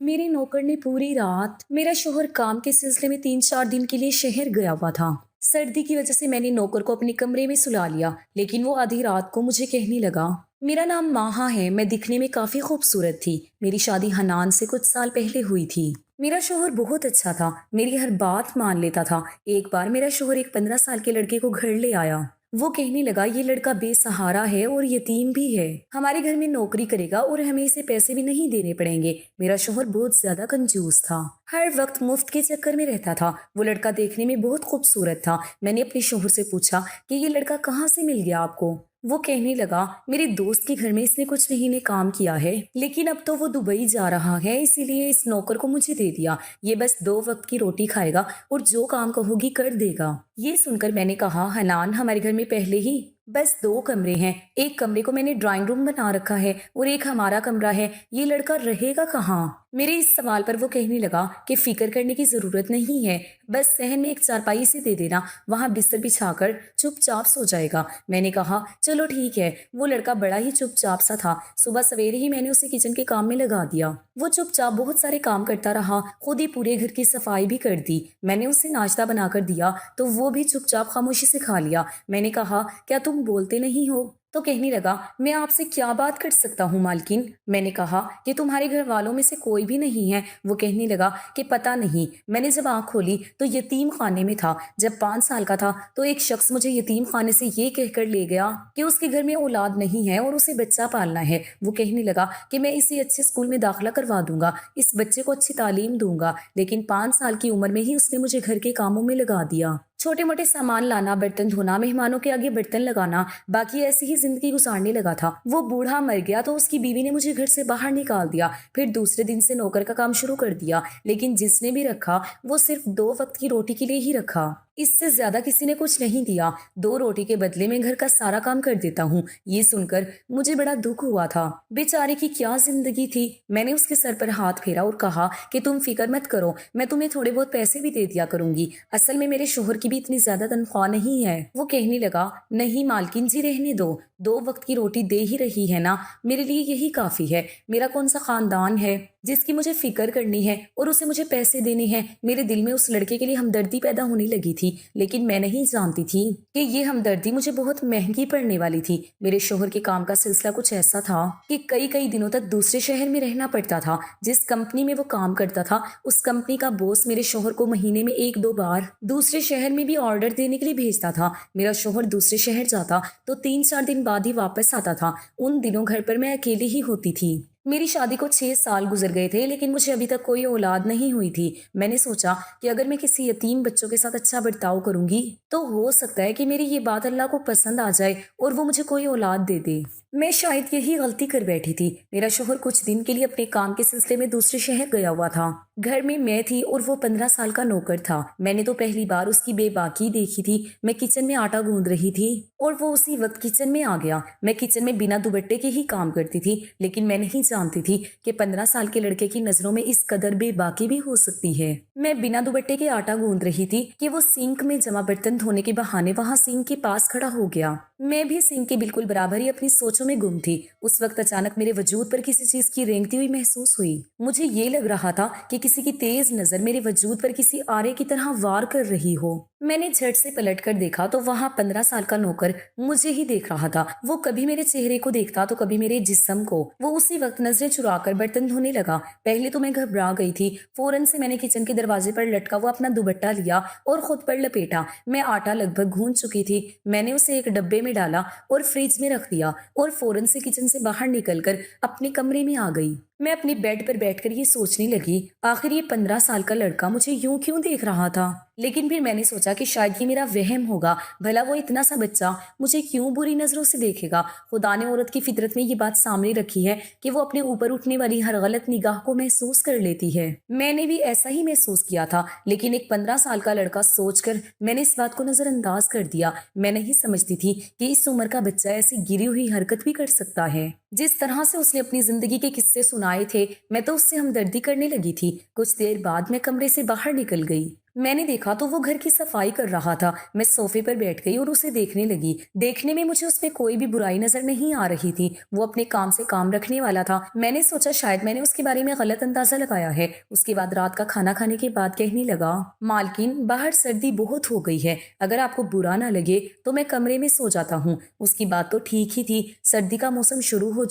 मेरे नौकर ने पूरी रात मेरा शोहर काम के सिलसिले में 3-4 दिन के लिए शहर गया हुआ था। सर्दी की वजह से मैंने नौकर को अपने कमरे में सुला लिया, लेकिन वो आधी रात को मुझे कहने लगा, मेरा नाम माहा है, मैं दिखने में काफी खूबसूरत थी। मेरी शादी हनान से कुछ साल पहले हुई थी। मेरा शोहर बहुत अच्छा था, मेरी हर बात मान लेता था। एक बार मेरा शोहर एक 15 साल के लड़के को घर ले आया। वो कहने लगा, ये लड़का बेसहारा है और यतीम भी है, हमारे घर में नौकरी करेगा और हमें इसे पैसे भी नहीं देने पड़ेंगे। मेरा शोहर बहुत ज्यादा कंजूस था, हर वक्त मुफ्त के चक्कर में रहता था। वो लड़का देखने में बहुत खूबसूरत था। मैंने अपने शोहर से पूछा कि ये लड़का कहाँ से मिल गया आपको। वो कहने लगा, मेरे दोस्त के घर में इसने कुछ महीने काम किया है, लेकिन अब तो वो दुबई जा रहा है, इसीलिए इस नौकर को मुझे दे दिया। ये बस 2 वक्त की रोटी खाएगा और जो काम कहोगी कर देगा। ये सुनकर मैंने कहा, हनान, हमारे घर में पहले ही बस 2 कमरे हैं। एक कमरे को मैंने ड्राइंग रूम बना रखा है और एक हमारा कमरा है, ये लड़का रहेगा कहाँ? मेरे इस सवाल पर वो कहने लगा कि फिक्र करने की जरूरत नहीं है, बस सहन में एक चारपाई से दे देना, वहां बिस्तर बिछाकर चुपचाप सो जाएगा। मैंने कहा, चलो ठीक है। वो लड़का बड़ा ही चुपचाप सा था। सुबह सवेरे ही मैंने उसे किचन के काम में लगा दिया। वो चुपचाप बहुत सारे काम करता रहा, खुद ही पूरे घर की सफाई भी कर दी। मैंने उसे नाश्ता बनाकर दिया तो वो भी चुपचाप खामोशी से खा लिया। मैंने कहा, क्या तुम बोलते नहीं हो? तो कहने लगा, मैं आपसे क्या बात कर सकता हूँ मालकिन। मैंने कहा कि तुम्हारे घर वालों में से कोई भी नहीं है। वो कहने लगा कि पता नहीं। मैंने जब आंख खोली तो यतीम खाने में था। जब 5 साल का था तो एक शख्स मुझे यतीम खाने से ये कहकर ले गया कि उसके घर में औलाद नहीं है और उसे बच्चा पालना है। वो कहने लगा कि मैं इसे अच्छे स्कूल में दाखिला करवा दूंगा, इस बच्चे को अच्छी तालीम दूंगा। लेकिन 5 साल की उम्र में ही उसने मुझे घर के कामों में लगा दिया। छोटे मोटे सामान लाना, बर्तन धोना, मेहमानों के आगे बर्तन लगाना, बाकी ऐसी ही जिंदगी गुजारने लगा था। वो बूढ़ा मर गया तो उसकी बीवी ने मुझे घर से बाहर निकाल दिया। फिर दूसरे दिन से नौकर का काम शुरू कर दिया, लेकिन जिसने भी रखा वो सिर्फ 2 वक्त की रोटी के लिए ही रखा। इससे ज्यादा किसी ने कुछ नहीं दिया। 2 रोटी के बदले में घर का सारा काम कर देता हूँ। ये सुनकर मुझे बड़ा दुख हुआ था। बेचारे की क्या जिंदगी थी। मैंने उसके सर पर हाथ फेरा और कहा कि तुम फिक्र मत करो, मैं तुम्हें थोड़े बहुत पैसे भी दे दिया करूंगी। असल में मेरे शोहर की भी इतनी ज्यादा तनख्वाह नहीं है। वो कहने लगा, नहीं मालकिन जी, रहने दो, 2 वक्त की रोटी दे ही रही है ना, मेरे लिए यही काफी है। मेरा कौन सा खानदान है जिसकी मुझे फिक्र करनी है और उसे मुझे पैसे देने हैं। मेरे दिल में उस लड़के के लिए हमदर्दी पैदा होने लगी थी, लेकिन मैं नहीं जानती थी कि ये हमदर्दी मुझे बहुत महंगी पड़ने वाली थी। मेरे शोहर के काम का सिलसिला कुछ ऐसा था कि कई कई दिनों तक दूसरे शहर में रहना पड़ता था। जिस कंपनी में वो काम करता था, उस कंपनी का बॉस मेरे शोहर को महीने में 1-2 बार दूसरे शहर में भी ऑर्डर देने के लिए भेजता था। मेरा शोहर दूसरे शहर जाता तो 3-4 दिन बाद ही वापस आता था। उन दिनों घर पर मैं अकेली ही होती थी। मेरी शादी को 6 साल गुजर गए थे, लेकिन मुझे अभी तक कोई औलाद नहीं हुई थी। मैंने सोचा कि अगर मैं किसी यतीम बच्चों के साथ अच्छा बर्ताव करूंगी तो हो सकता है कि मेरी ये बात अल्लाह को पसंद आ जाए और वो मुझे कोई औलाद दे दे। मैं शायद यही गलती कर बैठी थी। मेरा शोहर कुछ दिन के लिए अपने काम के सिलसिले में दूसरे शहर गया हुआ था। घर में मैं थी और वो 15 साल का नौकर था। मैंने तो पहली बार उसकी बेबाकी देखी थी। मैं किचन में आटा गूंद रही थी और वो उसी वक्त किचन में आ गया। मैं किचन में बिना दुपट्टे के ही काम करती थी, लेकिन मैं नहीं जानती थी कि 15 साल के लड़के की नजरों में इस कदर बेबाकी भी हो सकती है। मैं बिना दुपट्टे के आटा गूंद रही थी कि वो सिंक में जमा बर्तन धोने के बहाने वहां सिंक के पास खड़ा हो गया। मैं भी सिंक के बिल्कुल बराबर ही अपनी सोचों में गुम थी। उस वक्त अचानक मेरे वजूद पर किसी चीज की रेंगती हुई महसूस हुई। मुझे ये लग रहा था कि किसी की तेज नजर मेरे वजूद पर किसी आरे की तरह वार कर रही हो। मैंने झट से पलट कर देखा तो वहां 15 साल का नौकर मुझे ही देख रहा था। वो कभी मेरे चेहरे को देखता तो कभी मेरे जिस्म को। वो उसी वक्त नजरें चुराकर बर्तन धोने लगा। पहले तो मैं घबरा गई थी। फौरन से मैंने किचन के दरवाजे पर लटका हुआ अपना दुपट्टा लिया और खुद पर लपेटा। मैं आटा लगभग गूंथ चुकी थी। मैंने उसे एक डब्बे में डाला और फ्रिज में रख दिया और फौरन से किचन से बाहर निकलकर अपने कमरे में आ गई। मैं अपनी बेड पर बैठकर ये सोचने लगी, आखिर ये 15 साल का लड़का मुझे यूं क्यों देख रहा था। लेकिन फिर मैंने सोचा कि शायद ये मेरा वहम होगा। भला वो इतना सा बच्चा मुझे क्यों बुरी नजरों से देखेगा। खुदा ने औरत की फितरत में ये बात सामने रखी है कि वो अपने ऊपर उठने वाली हर गलत निगाह को महसूस कर लेती है। मैंने भी ऐसा ही महसूस किया था, लेकिन एक 15 साल का लड़का सोचकर मैंने इस बात को नजरअंदाज कर दिया। मैं नहीं समझती थी कि इस उम्र का बच्चा ऐसी गिरी हुई हरकत भी कर सकता है। जिस तरह से उसने अपनी जिंदगी के किस्से सुनाए थे, मैं तो उससे हमदर्दी करने लगी थी। कुछ देर बाद मैं कमरे से बाहर निकल गई। میں نے دیکھا تو وہ گھر کی صفائی کر رہا تھا۔ میں صوفے پر بیٹھ گئی اور اسے دیکھنے لگی۔ دیکھنے میں مجھے اس پہ کوئی بھی برائی نظر نہیں آ رہی تھی۔ وہ اپنے کام سے کام رکھنے والا تھا۔ میں نے سوچا شاید میں نے اس کے بارے میں غلط اندازہ لگایا ہے۔ اس کے بعد رات کا کھانا کھانے کے بعد کہنے لگا، مالکین باہر سردی بہت ہو گئی ہے، اگر آپ کو برا نہ لگے تو میں کمرے میں سو جاتا ہوں۔ اس کی بات تو ٹھیک ہی تھی، سردی کا موسم شروع ہو